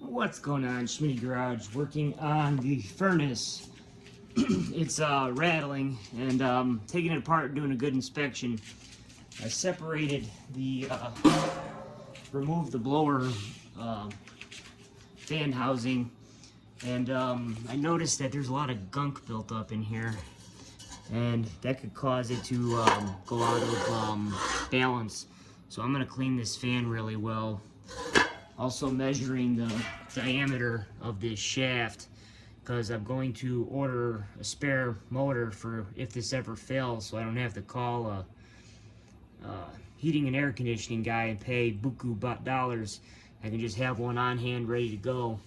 What's going on? Schmitty Garage working on the furnace. It's rattling, and taking it apart and doing a good inspection. I separated the removed the blower fan housing, and I noticed that there's a lot of gunk built up in here, and that could cause it to go out of balance. So I'm gonna clean this fan really well. Also measuring the diameter of this shaft, because I'm going to order a spare motor for if this ever fails, so I don't have to call a heating and air conditioning guy and pay buku dollars. I can just have one on hand ready to go.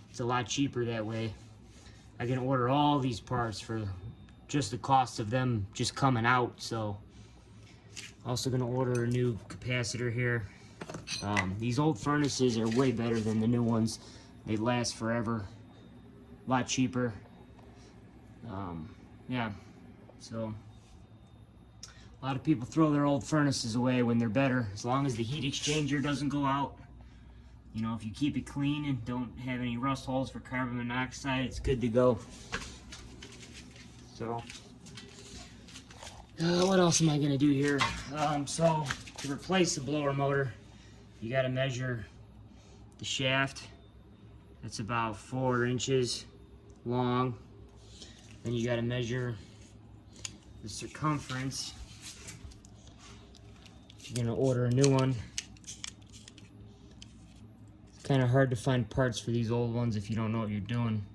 It's a lot cheaper that way. I can order all these parts for just the cost of them just coming out. So also gonna order a new capacitor here. These old furnaces are way better than the new ones. They last forever, a lot cheaper. Yeah, so a lot of people throw their old furnaces away when they're better, as long as the heat exchanger doesn't go out. You know, if you keep it clean and don't have any rust holes for carbon monoxide, it's good to go. So, what else am I gonna do here? So to replace the blower motor, you got to measure the shaft. That's about 4 inches long. Then you got to measure the circumference. You're going to order a new one. It's kind of hard to find parts for these old ones if you don't know what you're doing.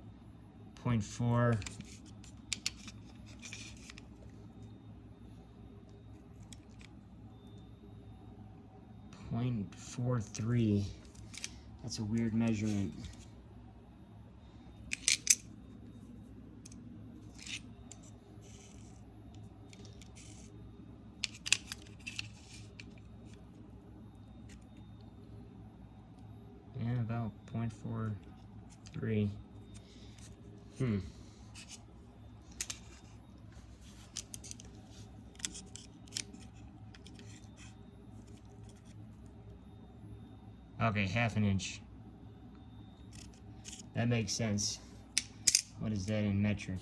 0.4. .43. That's a weird measurement. Yeah, about 0.43. Okay, 1/2 inch. That makes sense. What is that in metric?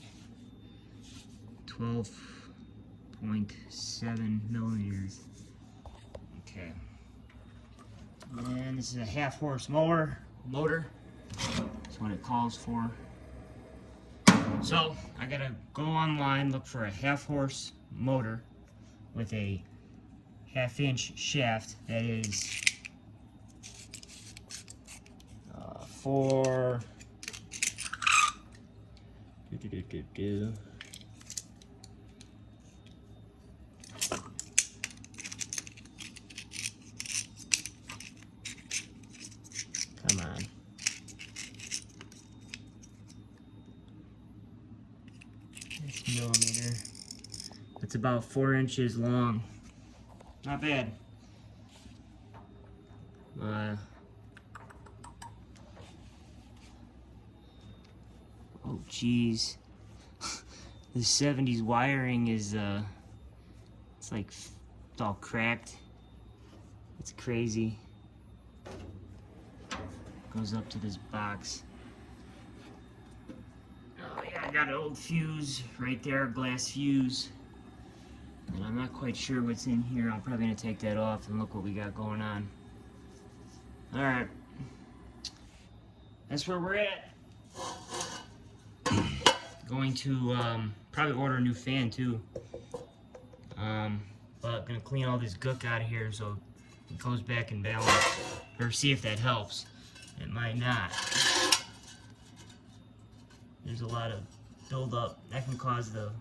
12.7 millimeters. Okay. And this is a 1/2 horse motor. That's what it calls for. So I gotta go online, look for a 1/2 horse motor with a 1/2 inch shaft that is for come on. That's millimeter. It's about 4 inches long. Not bad. Oh geez, the 70s wiring is it's like it's all cracked. It's crazy. Goes up to this box. Oh yeah, I got an old fuse right there, glass fuse. And I'm not quite sure what's in here. I'm probably gonna take that off and look what we got going on. Alright. That's where we're at. Going to probably order a new fan too. But gonna clean all this gook out of here so it goes back in balance. Or see if that helps. It might not. There's a lot of buildup that can cause the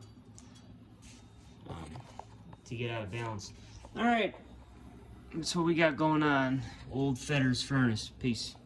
to get out of balance. Alright. That's what we got going on. Old Fedder's furnace. Peace.